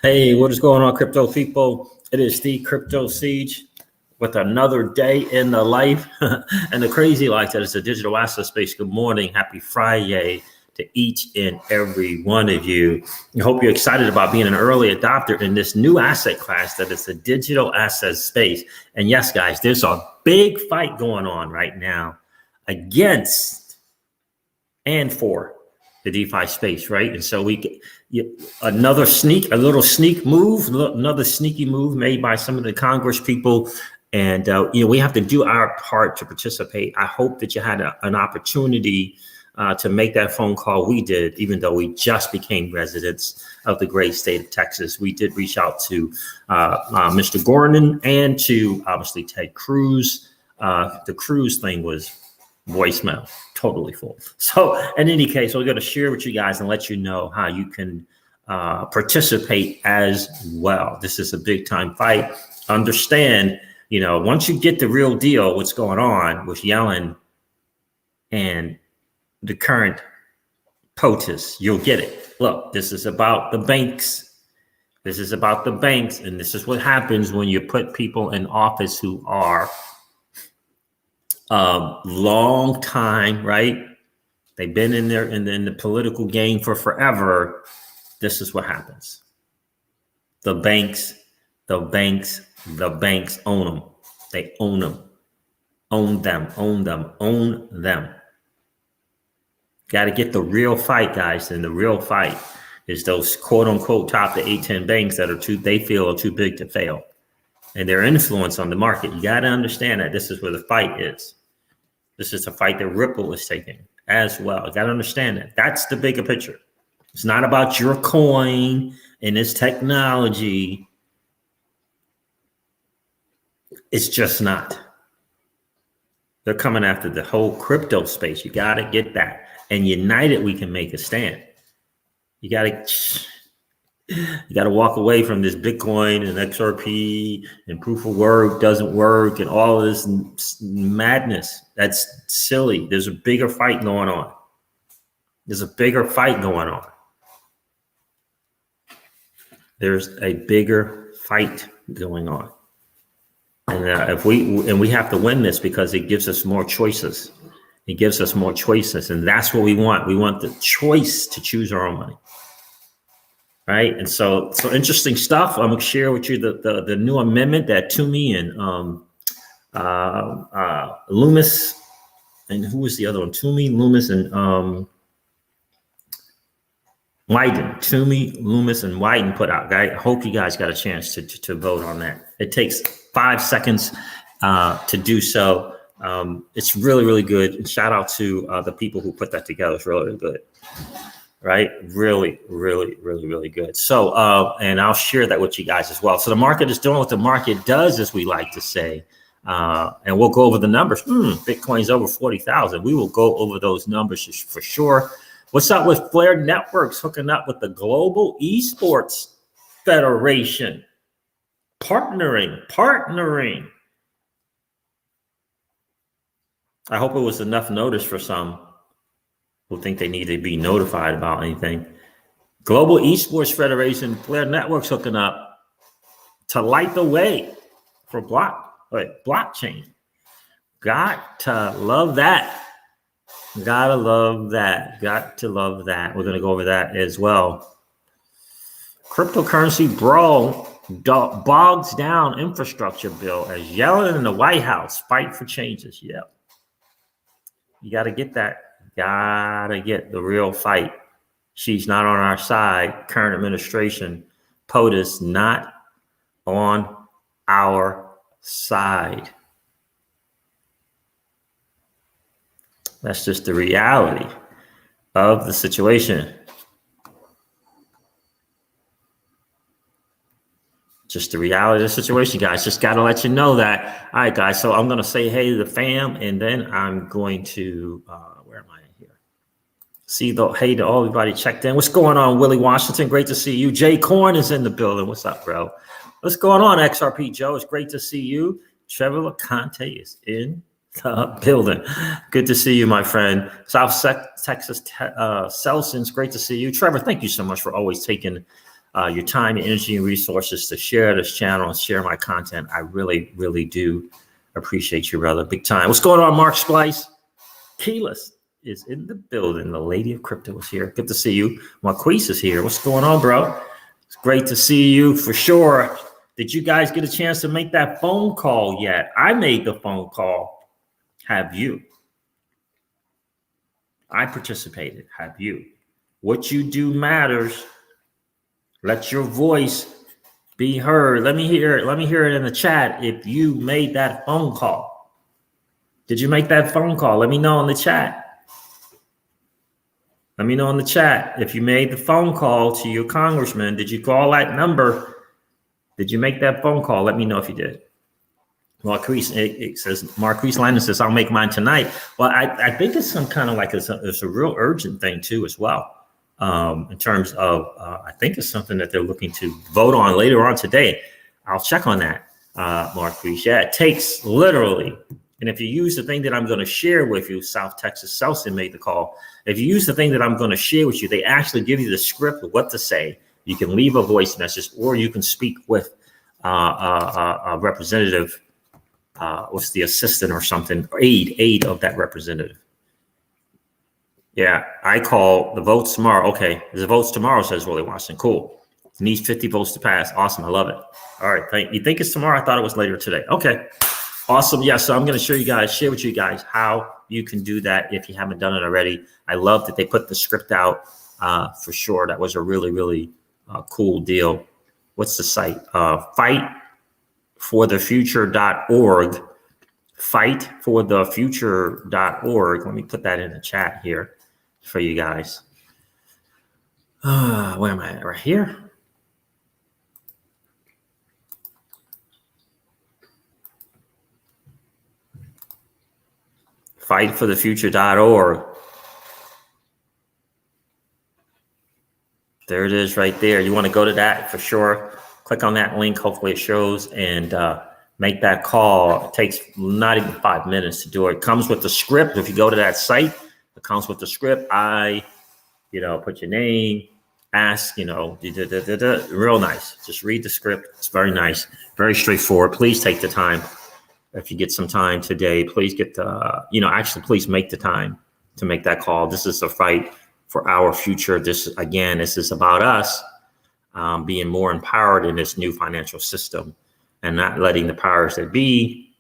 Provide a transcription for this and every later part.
Hey, what is going on, crypto people? It is the Crypto Siege with another day in the life and the crazy life that is the digital asset space. Good morning. Happy Friday to each and every one of you. I hope you're excited about being an early adopter in this new asset class that is the digital asset space. And yes, guys, there's a big fight going on right now against and for the DeFi space, right? And so another little sneaky move made by some of the Congress people. And, we have to do our part to participate. I hope that you had an opportunity to make that phone call we did, even though we just became residents of the great state of Texas. We did reach out to Mr. Gordon and to obviously Ted Cruz. The Cruz thing was voicemail totally full. So in any case, we're going to share with you guys and let you know how you can participate as well. This is a big time fight. Understand, once you get the real deal, what's going on with Yellen and the current POTUS, you'll get it. Look, this is about the banks. This is about the banks. And this is what happens when you put people in office who are long time, right? They've been in there in the political game for forever. This is what happens. The banks own them. They own them. Own them. Got to get the real fight, guys. And the real fight is those quote unquote top the 8-10 banks that they feel are too big to fail. And their influence on the market. You got to understand that this is where the fight is. This is a fight that Ripple is taking as well. You got to understand that. That's the bigger picture. It's not about your coin and its technology. It's just not. They're coming after the whole crypto space. You got to get that. And united, we can make a stand. You got to walk away from this Bitcoin and XRP and proof of work doesn't work and all of this madness. That's silly. There's a bigger fight going on. There's a bigger fight going on. And we have to win this because it gives us more choices. It gives us more choices, and that's what we want. We want the choice to choose our own money. Right. And so interesting stuff. I'm going to share with you the new amendment that Toomey and Loomis, and who was the other one? Toomey, Loomis, and Wyden. Toomey, Loomis, and Wyden put out. I hope you guys got a chance to vote on that. It takes 5 seconds to do so. It's really, really good. And shout out to the people who put that together. It's really, really good. Right? Really, really, really, really good. So, and I'll share that with you guys as well. So the market is doing what the market does, as we like to say. And we'll go over the numbers. Bitcoin's over 40,000. We will go over those numbers for sure. What's up with Flare Networks hooking up with the Global Esports Federation? Partnering. I hope it was enough notice for some who think they need to be notified about anything. Global Esports Federation, Flare Networks hooking up to light the way for blockchain. Got to love that. Got to love that. We're going to go over that as well. Cryptocurrency brawl bogs down infrastructure bill as Yellen and the White House fight for changes. Yep. You got to get that. Gotta get the real fight. She's not on our side. Current administration, POTUS, not on our side. That's just the reality of the situation. Just the reality of the situation, guys. Just got to let you know that. All right, guys. So I'm going to say hey to the fam, and then I'm going to, where am I here? Hey to everybody checked in. What's going on, Willie Washington? Great to see you. Jay Korn is in the building. What's up, bro? What's going on, XRP Joe? It's great to see you. Trevor LeConte is in the building. Good to see you, my friend. South Texas Celson's great to see you. Trevor, thank you so much for always taking your time, your energy, and resources to share this channel and share my content. I really, really do appreciate you, brother. Big time. What's going on, Mark Splice? Keyless is in the building. The lady of crypto is here. Good to see you. Marquise is here. What's going on, bro? It's great to see you for sure. Did you guys get a chance to make that phone call yet? I made the phone call. Have you? I participated. Have you? What you do matters. Let your voice be heard. Let me hear it. Let me hear it in the chat if you made that phone call. Did you make that phone call? Let me know in the chat. Let me know in the chat if you made the phone call to your congressman. Did you call that number? Did you make that phone call? Let me know if you did. Marquise, it says, Marquise Landon says, I'll make mine tonight. Well, I think it's some kind of like it's a real urgent thing too as well. In terms of, I think it's something that they're looking to vote on later on today. I'll check on that, Marquise. Yeah, it takes literally, and if you use the thing that I'm going to share with you, South Texas, Selson made the call. If you use the thing that I'm going to share with you, they actually give you the script of what to say. You can leave a voice message, or you can speak with a representative, what's the assistant or something, or aide of that representative. Yeah, I call the votes tomorrow. Okay, the votes tomorrow, says Willie Watson. Cool. It needs 50 votes to pass. Awesome. I love it. All right. You think it's tomorrow? I thought it was later today. Okay. Awesome. Yeah, so I'm going to share with you guys how you can do that if you haven't done it already. I love that they put the script out for sure. That was a really, really cool deal. What's the site? Fightforthefuture.org. Fightforthefuture.org. Let me put that in the chat here for you guys. Where am I at? Right here. Fightforthefuture.org. There it is right there. You want to go to that for sure. Click on that link. Hopefully it shows, and make that call. It takes not even 5 minutes to do it. It comes with the script. If you go to that site, it comes with the script. Put your name, ask, real nice. Just read the script. It's very nice, very straightforward. Please take the time. If you get some time today, please please make the time to make that call. This is a fight for our future. This is about us being more empowered in this new financial system and not letting the powers that be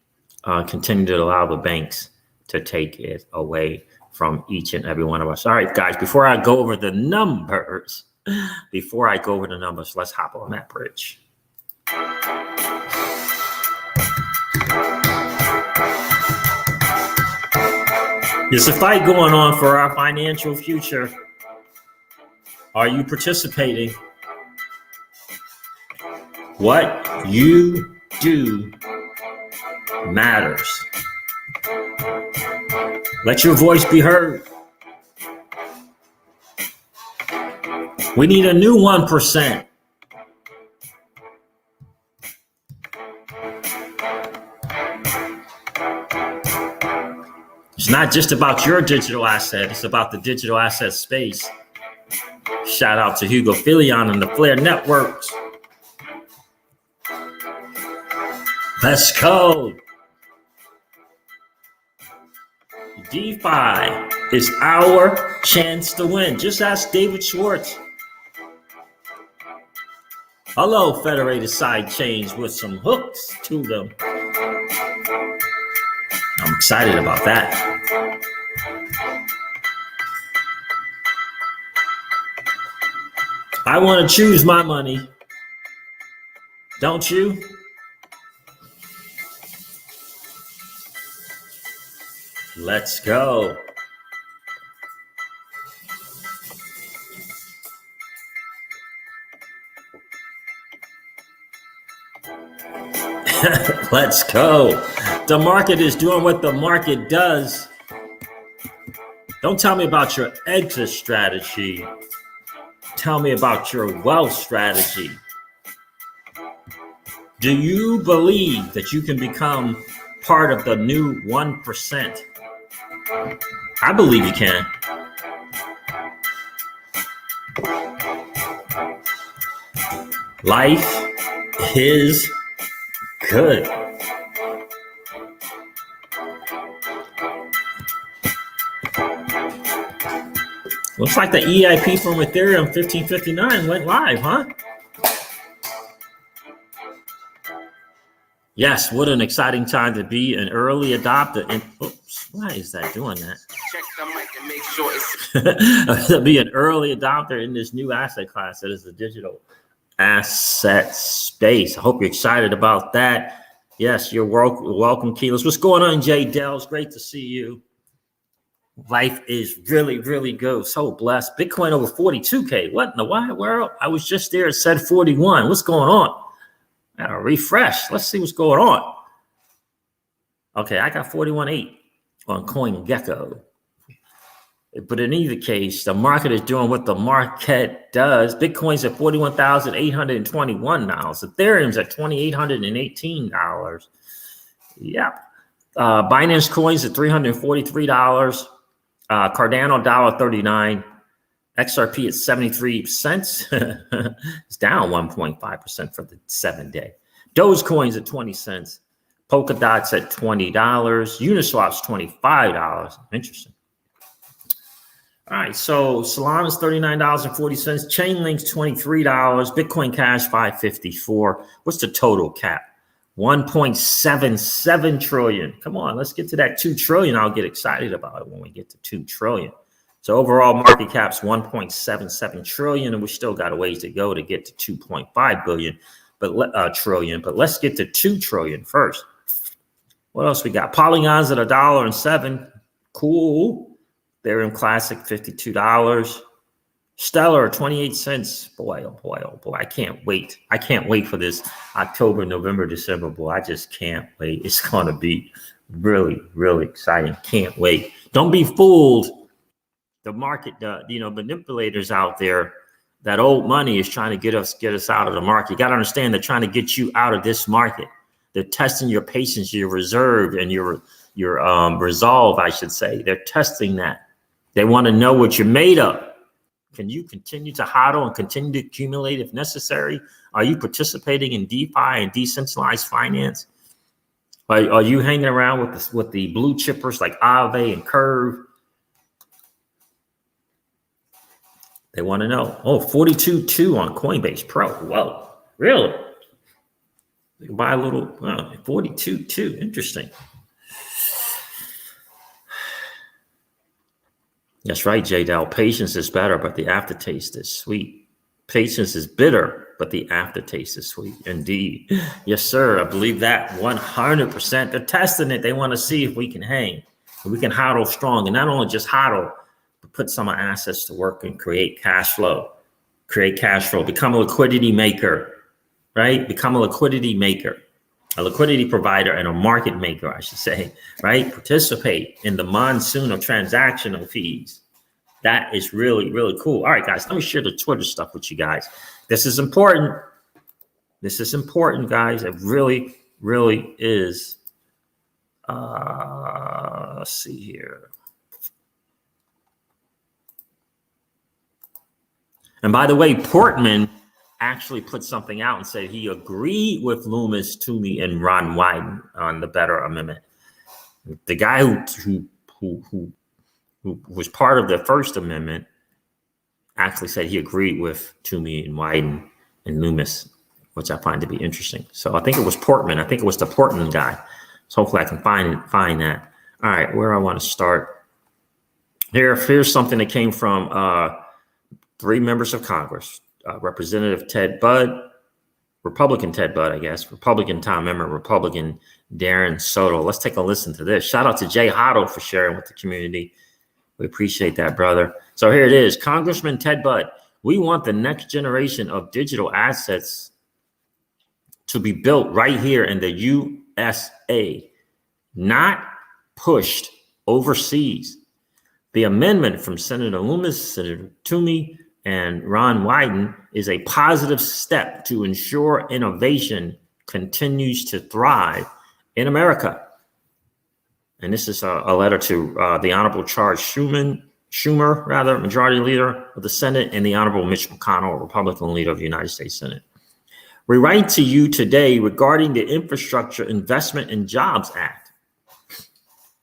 continue to allow the banks to take it away from each and every one of us. All right, guys, before I go over the numbers, let's hop on that bridge. There's a fight going on for our financial future. Are you participating? What you do matters. Let your voice be heard. We need a new 1%. It's not just about your digital asset. It's about the digital asset space. Shout out to Hugo Filion and the Flair Networks. Let's go. DeFi is our chance to win. Just ask David Schwartz. Hello, federated side chains with some hooks to them. I'm excited about that. I want to choose my money. Don't you? Let's go. Let's go. The market is doing what the market does. Don't tell me about your exit strategy. Tell me about your wealth strategy. Do you believe that you can become part of the new 1%? I believe you can. Life is good. Looks like the EIP from Ethereum 1559 went live, huh? Yes, what an exciting time to be an early adopter. And oops, why is that doing that? Check the mic and make sure it's to be an early adopter in this new asset class that is the digital asset space. I hope you're excited about that. Yes, you're welcome, Keyless. What's going on, Jay Dell? It's great to see you. Life is really, really good. So blessed. Bitcoin over 42K. What in the wide world? I was just there. It said 41. What's going on? I gotta refresh. Let's see what's going on. Okay, I got 41.8 on CoinGecko. But in either case, the market is doing what the market does. Bitcoin's at $41,821. Ethereum's at $2,818. Yep. Binance Coins at $343. Cardano $1.39. XRP at 73 cents. It's down 1.5% for the 7-day. Dogecoin's at 20 cents. Polkadot's at $20. Uniswap's $25. Interesting. All right, so Solana's $39.40. Chainlink's $23. Bitcoin Cash $554. What's the total cap? 1.77 trillion. Come on, let's get to that 2 trillion. I'll get excited about it when we get to 2 trillion. So overall market cap's 1.77 trillion, and we still got a ways to go to get to 2.5 billion, trillion. But let's get to 2 trillion first. What else we got? Polygon's at $1.07. Cool. Ethereum Classic $52. Stellar 28 cents. Boy, oh boy, oh boy. I can't wait. I can't wait for this October, November, December. Boy, I just can't wait. It's gonna be really, really exciting. Can't wait. Don't be fooled. The market, manipulators out there, that old money is trying to get us out of the market. You got to understand, they're trying to get you out of this market. They're testing your patience, your reserve, and your resolve, I should say. They're testing that. They want to know what you're made of. Can you continue to hodl and continue to accumulate if necessary? Are you participating in DeFi and decentralized finance? Are you hanging around with the blue chippers like Aave and Curve? They want to know. Oh, 42.2 on Coinbase Pro. Whoa, really? You can buy a little 42.2. Interesting. That's right, J Dow. Patience is better, but the aftertaste is sweet. Patience is bitter, but the aftertaste is sweet. Indeed. Yes, sir. I believe that 100%. They're testing it. They want to see if we can hang. If we can hodl strong. And not only just hodl, but put some assets to work and create cash flow. Become a liquidity maker, right? Become a liquidity maker. A liquidity provider and a market maker, I should say, right? Participate in the monsoon of transactional fees. That is really, really cool. All right, guys, let me share the Twitter stuff with you guys. This is important. This is important, guys. It really, really is. Let's see here. And by the way, Portman actually put something out and said he agreed with Loomis, Toomey, and Ron Wyden on the Better Amendment. The guy who was part of the First Amendment actually said he agreed with Toomey and Wyden and Loomis, which I find to be interesting. So I think it was Portman. I think it was the Portman guy. So hopefully I can find that. All right, where I want to start. Here's something that came from 3 members of Congress. Representative Ted Budd, Republican Ted Budd, I guess, Republican Tom Emmer, Republican Darren Soto. Let's take a listen to this. Shout out to Jay Hotto for sharing with the community. We appreciate that, brother. So here it is. Congressman Ted Budd, we want the next generation of digital assets to be built right here in the USA, not pushed overseas. The amendment from Senator Loomis, Senator Toomey, and Ron Wyden is a positive step to ensure innovation continues to thrive in America. And this is a letter to the Honorable Charles Schumer, Majority Leader of the Senate, and the Honorable Mitch McConnell, Republican Leader of the United States Senate. We write to you today regarding the Infrastructure Investment and Jobs Act.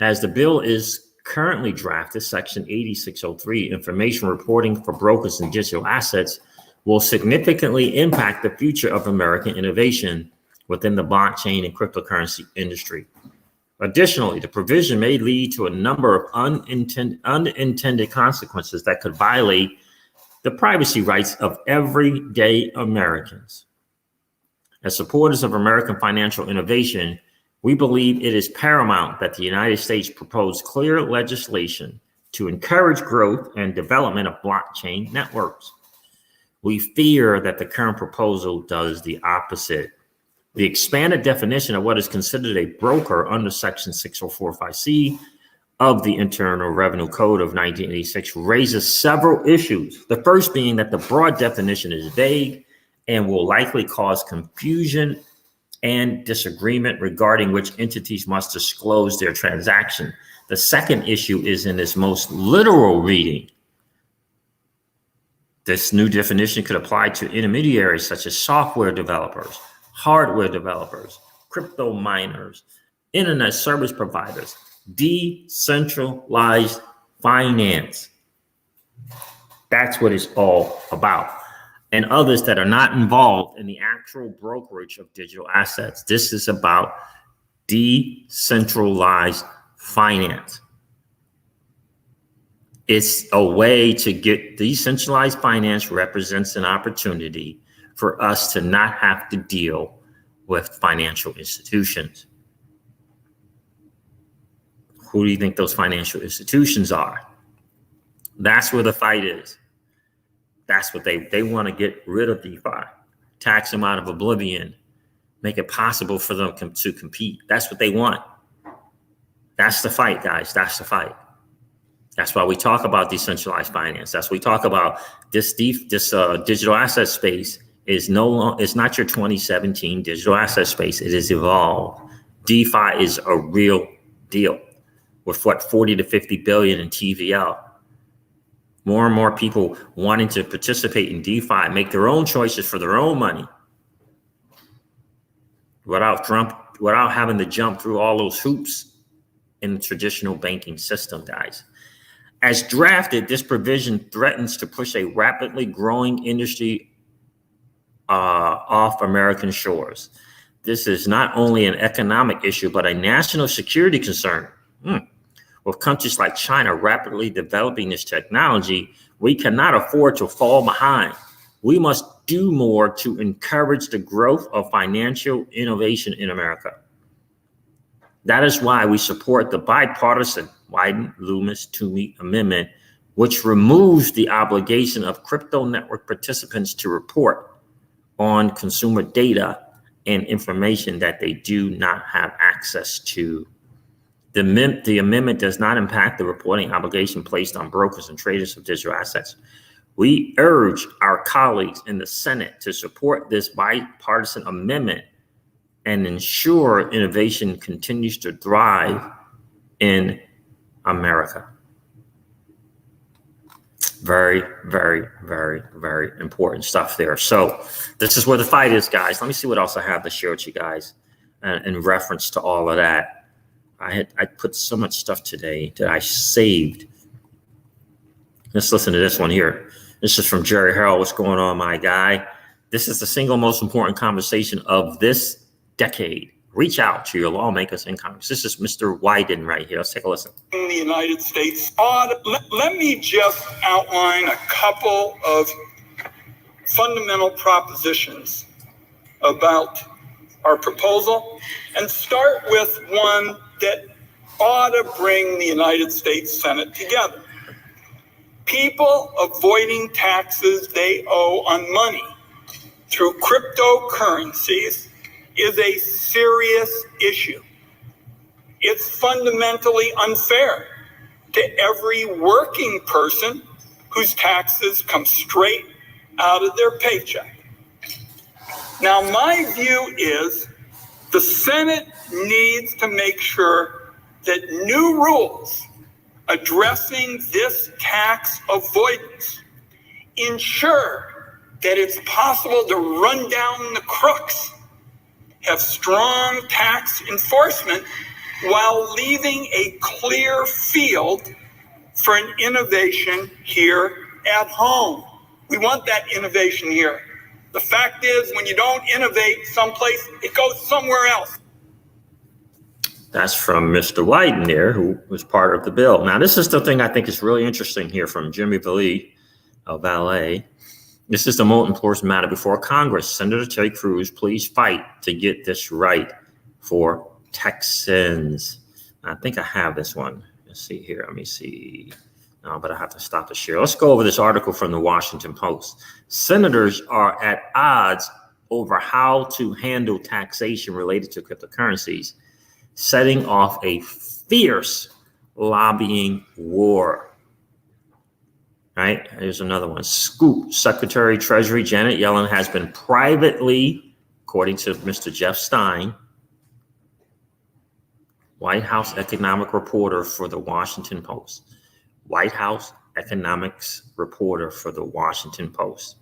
As the bill is currently drafted, Section 8603, information reporting for brokers and digital assets, will significantly impact the future of American innovation within the blockchain and cryptocurrency industry. Additionally, the provision may lead to a number of unintended consequences that could violate the privacy rights of everyday Americans. As supporters of American financial innovation, we believe it is paramount that the United States propose clear legislation to encourage growth and development of blockchain networks. We fear that the current proposal does the opposite. The expanded definition of what is considered a broker under Section 6045C of the Internal Revenue Code of 1986 raises several issues. The first being that the broad definition is vague and will likely cause confusion and disagreement regarding which entities must disclose their transaction. The second issue is in its most literal reading. This new definition could apply to intermediaries such as software developers, hardware developers, crypto miners, internet service providers, decentralized finance. That's what it's all about. And others that are not involved in the actual brokerage of digital assets. This is about decentralized finance. It's a way to get decentralized finance represents an opportunity for us to not have to deal with financial institutions. Who do you think those financial institutions are? That's where the fight is. That's what they want to get rid of DeFi, tax them out of oblivion, make it possible for them to compete. That's what they want. That's the fight, guys. That's the fight. That's why we talk about decentralized finance. That's why we talk about this digital asset space is it's not your 2017 digital asset space. It is evolved. DeFi is a real deal with 40 to 50 billion in TVL. More and more people wanting to participate in DeFi, make their own choices for their own money without having to jump through all those hoops in the traditional banking system, guys. As drafted, this provision threatens to push a rapidly growing industry off American shores. This is not only an economic issue, but a national security concern. With countries like China rapidly developing this technology, we cannot afford to fall behind. We must do more to encourage the growth of financial innovation in America. That is why we support the bipartisan Wyden-Loomis-Toomey Amendment, which removes the obligation of crypto network participants to report on consumer data and information that they do not have access to. The amendment does not impact the reporting obligation placed on brokers and traders of digital assets. We urge our colleagues in the Senate to support this bipartisan amendment and ensure innovation continues to thrive in America. Very, very, very, very important stuff there. So this is where the fight is, guys. Let me see what else I have to share with you guys in reference to all of that. I put so much stuff today that I saved. Let's listen to this one here. This is from Jerry Harrell. What's going on, my guy? This is the single most important conversation of this decade. Reach out to your lawmakers in Congress. This is Mr. Wyden right here. Let's take a listen. In the United States, let me just outline a couple of fundamental propositions about our proposal and start with one that ought to bring the United States Senate together. People avoiding taxes they owe on money through cryptocurrencies is a serious issue. It's fundamentally unfair to every working person whose taxes come straight out of their paycheck. Now, my view is the Senate needs to make sure that new rules addressing this tax avoidance ensure that it's possible to run down the crooks, have strong tax enforcement while leaving a clear field for an innovation here at home. We want that innovation here. The fact is, when you don't innovate someplace, it goes somewhere else. That's from Mr. Wyden there, who was part of the bill. Now, this is the thing I think is really interesting here from Jimmy Valee of LA. This is the most important matter before Congress. Senator Ted Cruz, please fight to get this right for Texans. I think I have this one. Let's see here. Let me see. No, but I have to stop the share. Let's go over this article from the Washington Post. Senators are at odds over how to handle taxation related to cryptocurrencies, setting off a fierce lobbying war. Right, here's another one. Scoop. Secretary Treasury Janet Yellen has been privately, according to Mr. Jeff Stein, White House economic reporter for the Washington Post. White House economics reporter for the Washington Post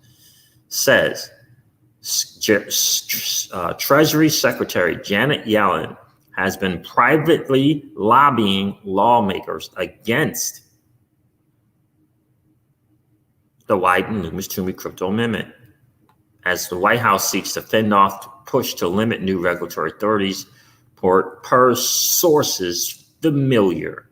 says Treasury Secretary Janet Yellen has been privately lobbying lawmakers against the Wyden Loomis Toomey crypto amendment, as the White House seeks to fend off the push to limit new regulatory authorities per sources familiar.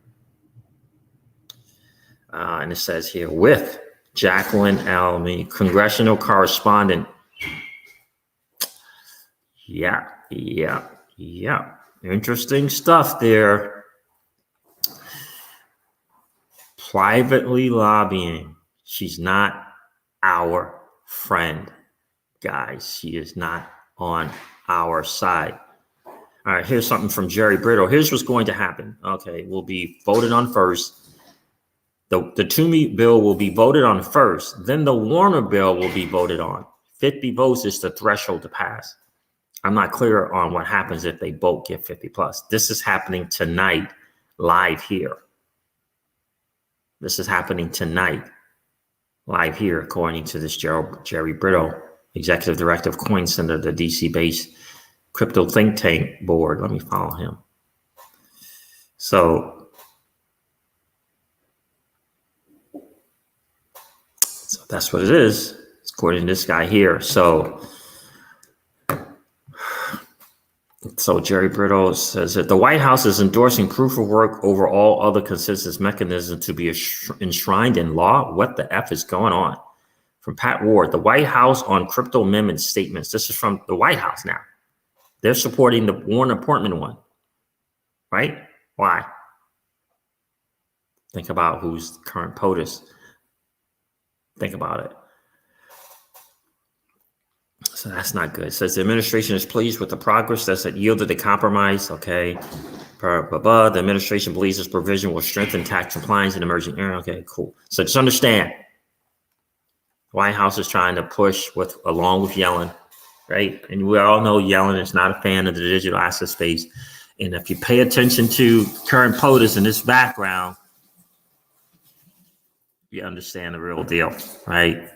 And it says here, with Jacqueline Almy, congressional correspondent. Yeah. Interesting stuff there. Privately lobbying. She's not our friend, guys. She is not on our side. All right, here's something from Jerry Brittle. Here's what's going to happen. Okay, will be voted on first. The Toomey bill will be voted on first. Then the Warner bill will be voted on. 50 votes is the threshold to pass. I'm not clear on what happens if they both get 50 plus. This is happening tonight, live here. This is happening tonight, live here, according to this Jerry Brittle, executive director of Coin Center, the DC-based crypto think tank board. Let me follow him. So that's what it is, according to this guy here. So Jerry Brittle says that the White House is endorsing proof of work over all other consensus mechanisms to be enshrined in law. What the F is going on? From Pat Ward, the White House on crypto amendment statements. This is from the White House now. They're supporting the Warren Portman one, right? Why? Think about who's the current POTUS. Think about it. So that's not good. It says the administration is pleased with the progress that's yielded a compromise. Okay. The administration believes this provision will strengthen tax compliance in emerging areas. Okay, cool. So just understand, White House is trying to push along with Yellen, right? And we all know Yellen is not a fan of the digital asset space. And if you pay attention to current POTUS in this background, you understand the real deal, right?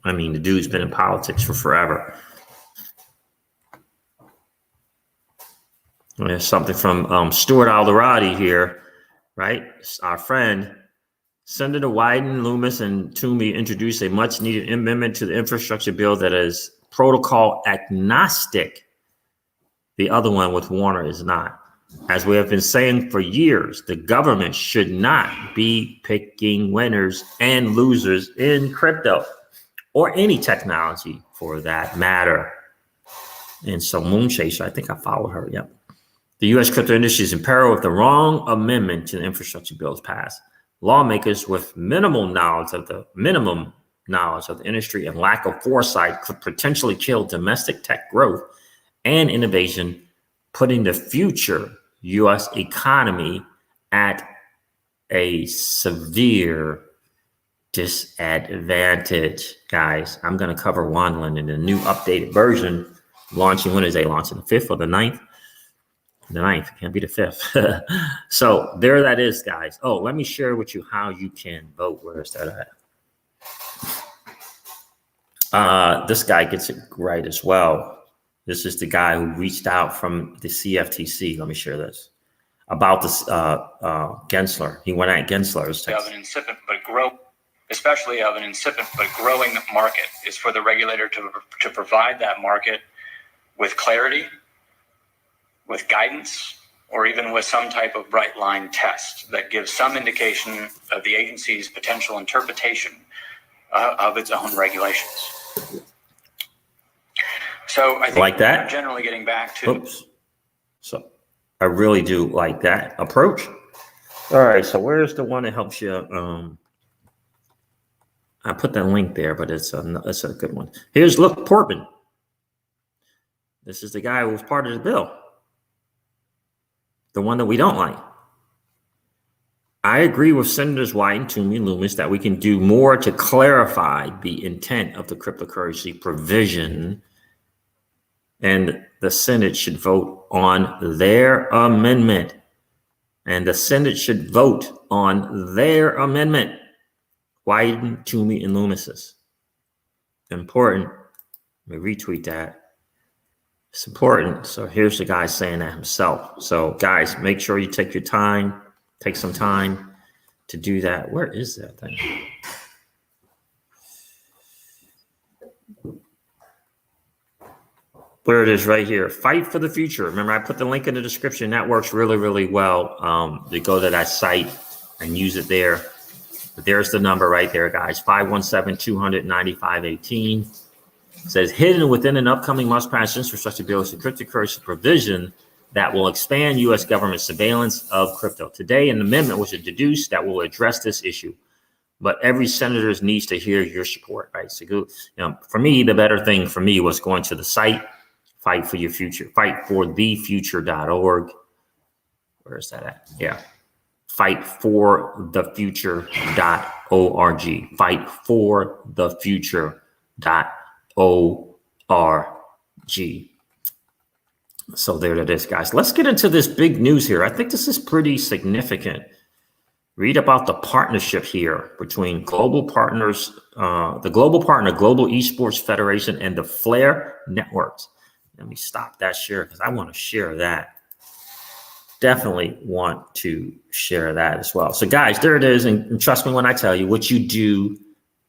I mean, the dude's been in politics for forever. There's something from Stuart Alderati here, right? Our friend. Senator Wyden, Loomis, and Toomey introduced a much-needed amendment to the infrastructure bill that is protocol agnostic. The other one with Warner is not. As we have been saying for years, the government should not be picking winners and losers in crypto or any technology for that matter. And so Moonchaser, I think I followed her. Yep. The U.S. crypto industry is in peril if the wrong amendment to the infrastructure bill is passed. Lawmakers with minimum knowledge of the industry and lack of foresight could potentially kill domestic tech growth and innovation, putting the future U.S. economy at a severe disadvantage. Guys, I'm going to cover Wandlin in the new updated version, launching, when is they launching? The 5th or the 9th? The 9th, it can't be the 5th. So there that is, guys. Oh, let me share with you how you can vote. Where is that at? This guy gets it right as well. This is the guy who reached out from the CFTC. Let me share this about this Gensler. He went at Gensler's of an incipient but growing market is for the regulator to provide that market with clarity, with guidance, or even with some type of bright line test that gives some indication of the agency's potential interpretation of its own regulations. So I think like that. Generally getting back to. Oops. So I really do like that approach. All right. So where's the one that helps you? I put that link there, but it's a good one. Here's look Portman. This is the guy who was part of the bill. The one that we don't like. I agree with Senators White and Toomey and Loomis that we can do more to clarify the intent of the cryptocurrency provision, and the Senate should vote on their amendment. And the Senate should vote on their amendment. White, Toomey, and Loomis's. Important. Let me retweet that. It's important. So here's the guy saying that himself. So guys, make sure you take your time. Take some time to do that. Where is that thing? There it is right here. Fight for the future. Remember, I put the link in the description. That works really, really well. To go to that site and use it there. But there's the number right there, guys. 517-200-9518. It says hidden within an upcoming must-pass infrastructure bill is a cryptocurrency provision that will expand U.S. government surveillance of crypto. Today, an amendment was introduced that will address this issue. But every senator needs to hear your support, right? So, for me, the better thing for me was going to the site, Fight for Your Future, fightforthefuture.org. Where is that at? Yeah. Fightforthefuture.org. Fightforthefuture.org. So there it is, guys. Let's get into this big news here. I think this is pretty significant. Read about the partnership here between global partners, the global partner, Global Esports Federation, and the Flare Networks. Let me stop that share because I want to share that. Definitely want to share that as well. So guys, there it is. And trust me when I tell you, what you do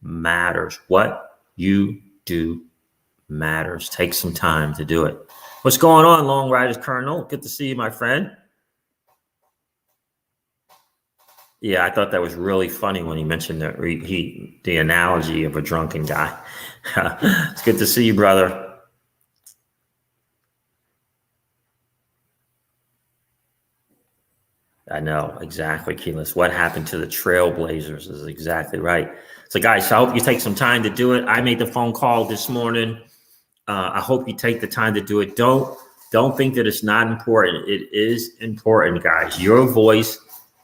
matters. What you do matters. Take some time to do it. What's going on, Long Riders Colonel? Good to see you, my friend. Yeah, I thought that was really funny when he mentioned that the analogy of a drunken guy. It's good to see you, brother. I know, exactly, Keyless. What happened to the Trailblazers is exactly right. So, guys, I hope you take some time to do it. I made the phone call this morning. I hope you take the time to do it. Don't think that it's not important. It is important, guys. Your voice,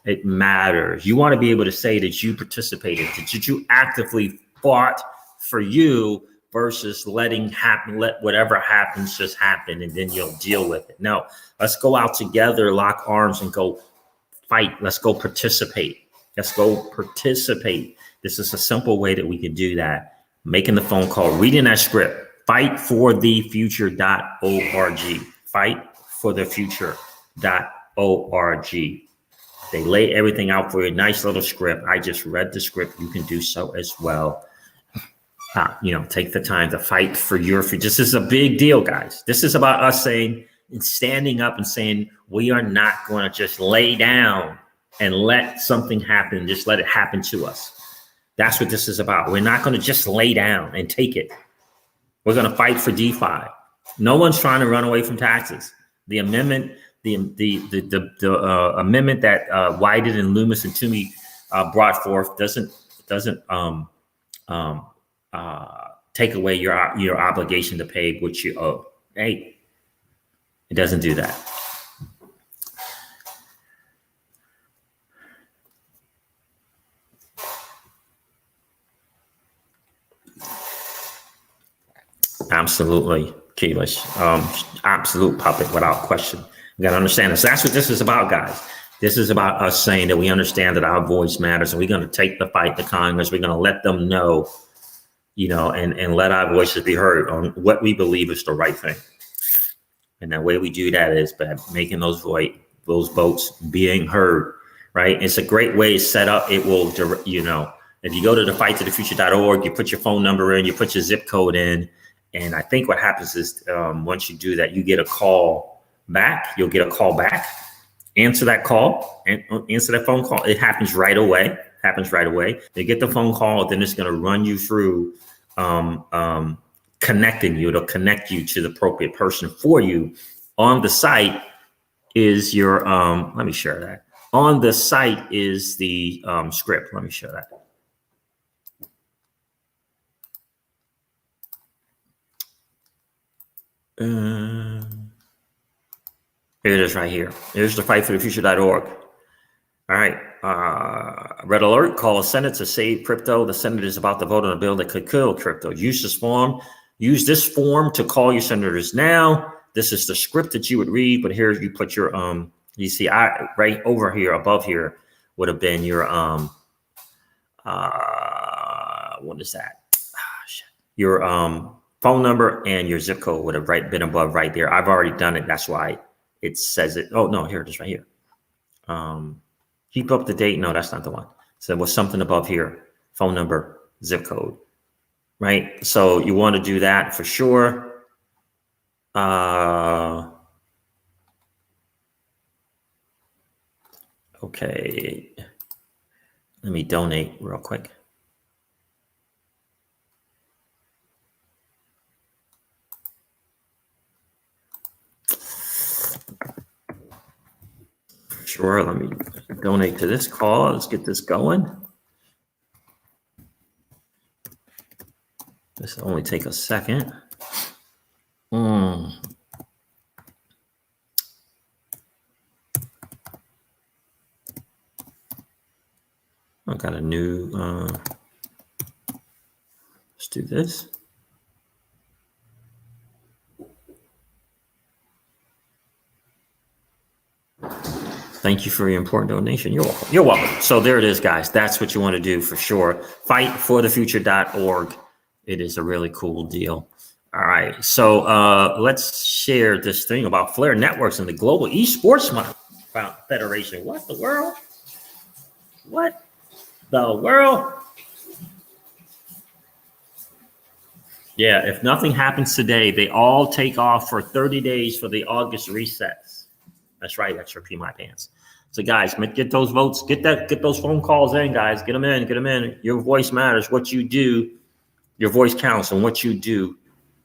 it matters. You want to be able to say that you participated, that you actively fought for you versus let whatever happens just happen and then you'll deal with it. No, let's go out together, lock arms, and go fight. Let's go participate. Let's go participate. This is a simple way that we can do that. Making the phone call, reading that script. Fightforthefuture.org. Fightforthefuture.org. They lay everything out for you. Nice little script. I just read the script. You can do so as well. Take the time to fight for your future. This is a big deal, guys. This is about us saying and standing up and saying, we are not going to just lay down and let something happen. Just let it happen to us. That's what this is about. We're not going to just lay down and take it. We're going to fight for DeFi. No one's trying to run away from taxes. The amendment, the amendment that Whited and Loomis and Toomey brought forth doesn't take away your obligation to pay what you owe. Hey, it doesn't do that. Absolutely, Keyless. Absolute puppet without question. You got to understand this. That's what this is about, guys. This is about us saying that we understand that our voice matters, and we're going to take the fight to Congress. We're going to let them know, and let our voices be heard on what we believe is the right thing. And the way we do that is by making those votes being heard, right? It's a great way it's set up. It will, if you go to the fighttothefuture.org, you put your phone number in, you put your zip code in. And I think what happens is once you do that, you get a call back. You'll get a call back. Answer that call and answer that phone call. It happens right away. They get the phone call, then it's going to run you through connecting you. It'll connect you to the appropriate person for you. On the site is your, let me share that. On the site is the script. Let me share that. Here it is right here. Here's the fightforthefuture.org. All right. Red alert, call a Senate to save crypto. The Senate is about to vote on a bill that could kill crypto. Use this form to call your senators now. This is the script that you would read, but here you put your, you see, right over here, above here would have been your, what is that? Your phone number and your zip code would have been above right there. I've already done it. That's why it says it. Oh, no, here it is right here. Keep up to date. No, that's not the one. So there was something above here. Phone number, zip code, right? So you want to do that for sure. Okay. Let me donate real quick. Sure, let me donate to this cause. Let's get this going. This will only take a second. I've got a new, let's do this. Thank you for your important donation. You're welcome. You're welcome. So there it is, guys. That's what you want to do for sure. Fightforthefuture.org. It is a really cool deal. All right. So let's share this thing about Flare Networks and the Global Esports Federation. What the world? What the world? Yeah, if nothing happens today, they all take off for 30 days for the August resets. That's right, XRP my pants. So guys, get those votes, get those phone calls in, guys. Get them in. Your voice matters. What you do, your voice counts, and what you do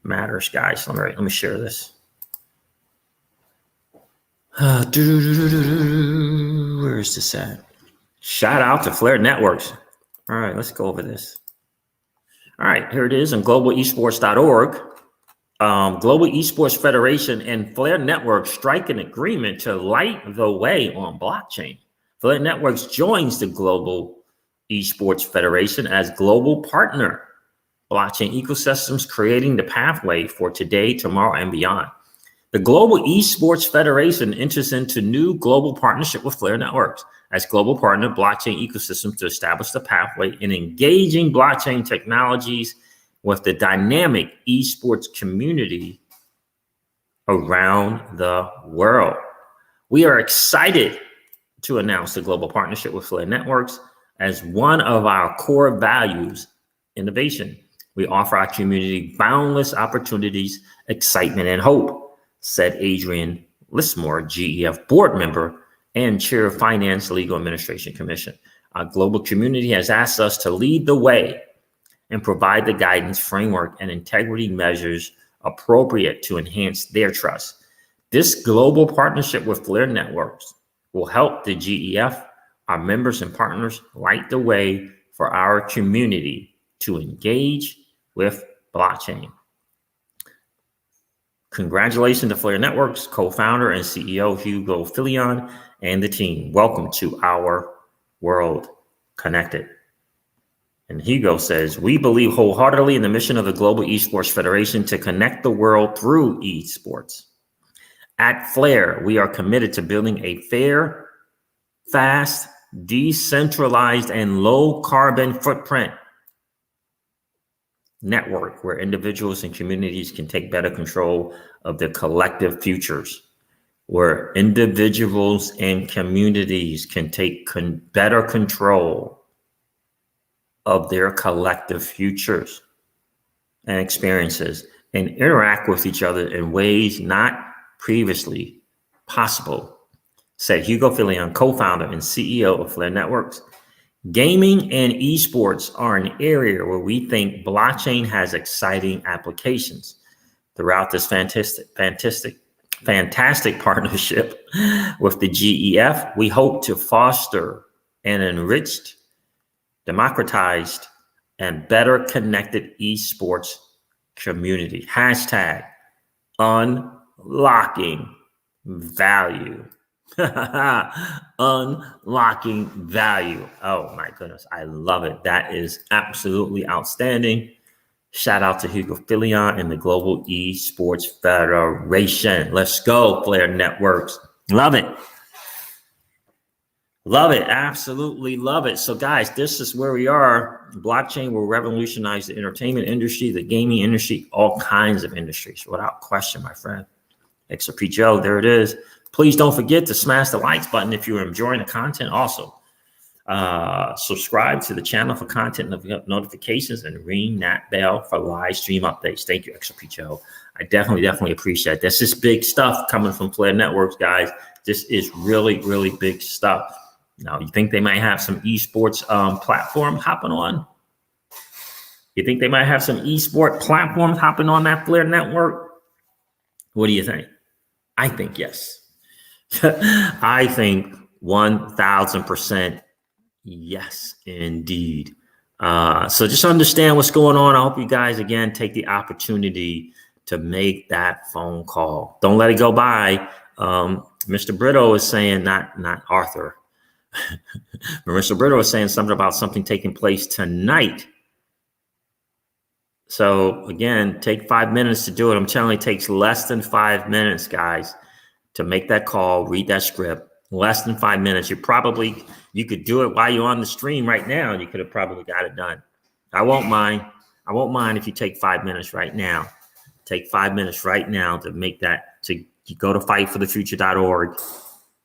matters, guys. All right, let me share this. Where is this at? Shout out to Flare Networks. All right, let's go over this. All right, here it is on globalesports.org. Global Esports Federation and Flare Networks strike an agreement to light the way on blockchain. Flare Networks joins the Global Esports Federation as global partner. Blockchain ecosystems creating the pathway for today, tomorrow, and beyond. The Global Esports Federation enters into new global partnership with Flare Networks as global partner blockchain ecosystems to establish the pathway in engaging blockchain technologies with the dynamic esports community around the world. We are excited to announce the global partnership with Flare Networks as one of our core values, innovation. We offer our community boundless opportunities, excitement, and hope, said Adrian Lismore, GEF board member and chair of Finance Legal Administration Commission. Our global community has asked us to lead the way and provide the guidance, framework, and integrity measures appropriate to enhance their trust. This global partnership with Flare Networks will help the GEF, our members and partners, light the way for our community to engage with blockchain. Congratulations to Flare Networks, co-founder and CEO Hugo Filion, and the team. Welcome to our world connected. And Hugo says, we believe wholeheartedly in the mission of the Global Esports Federation to connect the world through esports. At Flare, we are committed to building a fair, fast, decentralized, and low carbon footprint. network where individuals and communities can take better control of their collective futures, where individuals and communities can take better control of their collective futures and experiences and interact with each other in ways not previously possible, said Hugo Filion, co-founder and CEO of Flare Networks. Gaming and esports are an area where we think blockchain has exciting applications. Throughout this fantastic partnership with the GEF, we hope to foster an enriched, democratized, and better connected esports community. Hashtag unlocking value. Unlocking value. Oh my goodness. I love it. That is absolutely outstanding. Shout out to Hugo Filion and the Global Esports Federation. Let's go, Flare Networks. Love it. Love it. Absolutely love it. So guys, this is where we are. Blockchain will revolutionize the entertainment industry, the gaming industry, all kinds of industries, without question, my friend. XRP Joe, there it is. Please don't forget to smash the likes button if you're enjoying the content. Also, subscribe to the channel for content notifications and ring that bell for live stream updates. Thank you, XRP Joe. I definitely appreciate this. This is big stuff coming from Flare Networks, guys. This is really, really big stuff. Now, you think they might have some esports platform hopping on? You think they might have some esport platforms hopping on that Flare Network? What do you think? I think yes. I think 1000% yes, indeed. So just understand what's going on. I hope you guys, again, take the opportunity to make that phone call. Don't let it go by. Mr. Brito is saying, not Arthur. Mr. Brito is saying something about something taking place tonight. So again, take 5 minutes to do it. I'm telling you, it takes less than 5 minutes, guys, to make that call, read that script. Less than 5 minutes. You could do it while you're on the stream right now, and you could have probably got it done. I won't mind. I won't mind if you take 5 minutes right now. Take 5 minutes right now to make that, to go to fightforthefuture.org,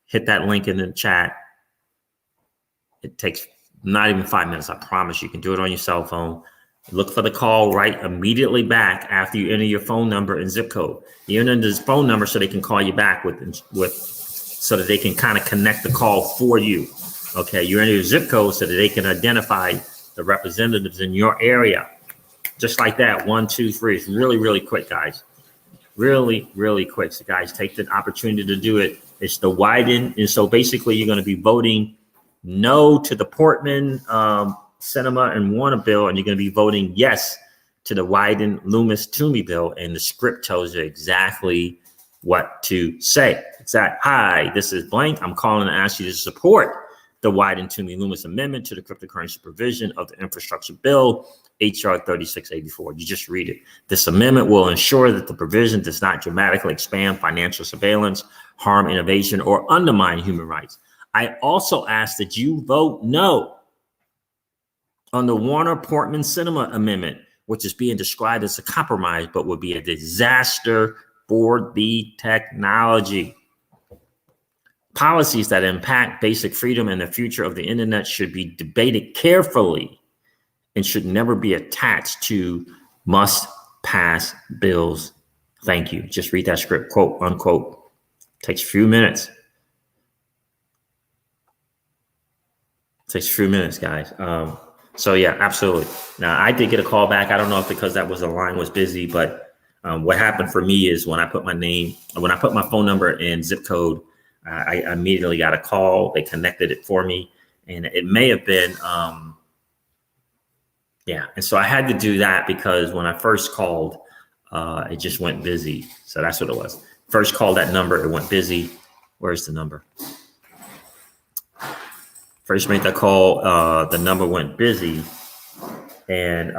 hit that link in the chat. It takes not even 5 minutes. I promise you can do it on your cell phone. Look for the call right immediately back after you enter your phone number and zip code. You enter this phone number so they can call you back so that they can kind of connect the call for you. Okay, you enter your zip code so that they can identify the representatives in your area. Just like that, 1, 2, 3. It's really, really quick, guys. Really, really quick. So guys, take the opportunity to do it. It's the widen. And so basically you're going to be voting no to the Portman, Cinema, and Warner bill, and you're going to be voting yes to the Wyden, Loomis, Toomey bill, and the script tells you exactly what to say. Hi, this is blank. I'm calling to ask you to support the Wyden, Toomey, Loomis amendment to the cryptocurrency provision of the infrastructure bill, HR 3684. You just read it. This amendment will ensure that the provision does not dramatically expand financial surveillance, harm innovation, or undermine human rights. I also ask that you vote no on the Warner Portman Cinema Amendment, which is being described as a compromise, but would be a disaster for the technology. Policies that impact basic freedom and the future of the internet should be debated carefully and should never be attached to must-pass bills. Thank you. Just read that script, quote, unquote. Takes a few minutes. Takes a few minutes, guys. So yeah, absolutely. Now I did get a call back. I don't know if because that was the line was busy, but what happened for me is when I put my phone number and zip code, I immediately got a call. They connected it for me, and it may have been, yeah. And so I had to do that because when I first called, it just went busy. So that's what it was. First called that number, it went busy. Where's the number? First made that call, the number went busy, and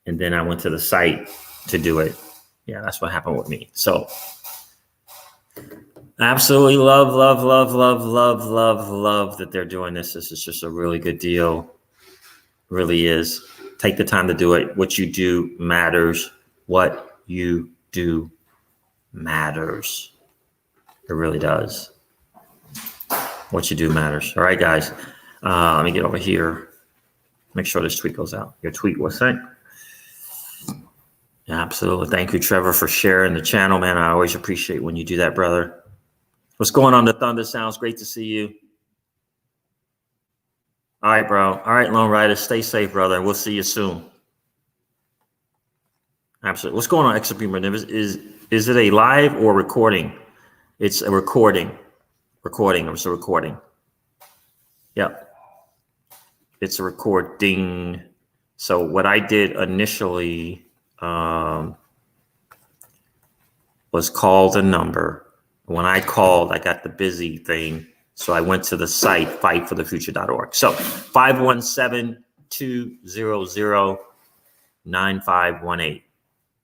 then I went to the site to do it. Yeah, that's what happened with me. So absolutely love that they're doing this. This is just a really good deal. Really is. Take the time to do it. What you do matters. What you do matters. It really does. What you do matters. All right, guys. Let me get over here. Make sure this tweet goes out. Your tweet was sent. Yeah, absolutely. Thank you, Trevor, for sharing the channel, man. I always appreciate when you do that, brother. What's going on, the Thunder Sounds? Great to see you. All right, bro. All right, Lone Rider. Stay safe, brother. We'll see you soon. Absolutely. What's going on, XRP? Is it a live or recording? It's a recording. It's a recording. Yep. It's a recording. So what I did initially was called a number. When I called, I got the busy thing. So I went to the site, fightforthefuture.org. So 517-200-9518.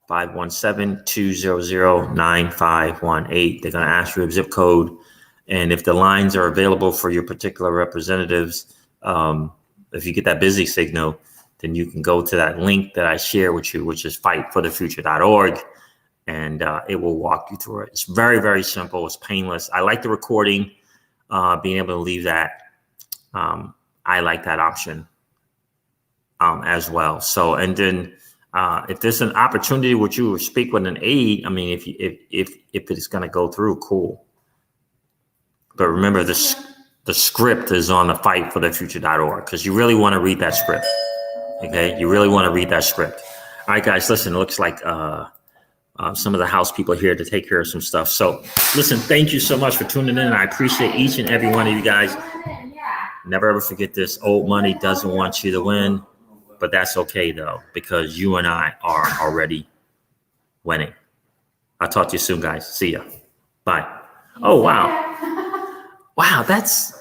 517-200-9518. They're going to ask for your zip code. And if the lines are available for your particular representatives, if you get that busy signal, then you can go to that link that I share with you, which is fightforthefuture.org. And it will walk you through it. It's very, very simple. It's painless. I like the recording, being able to leave that. I like that option as well. So, and then if there's an opportunity which you speak with an aide, I mean, if it's going to go through, cool. But remember, the script is on the fightforthefuture.org because you really want to read that script. Okay, you really want to read that script. All right, guys, listen. It looks like some of the house people are here to take care of some stuff. So, listen, thank you so much for tuning in. I appreciate each and every one of you guys. Never ever forget this. Old money doesn't want you to win, but that's okay though because you and I are already winning. I'll talk to you soon, guys. See ya. Bye. Oh wow. Wow, that's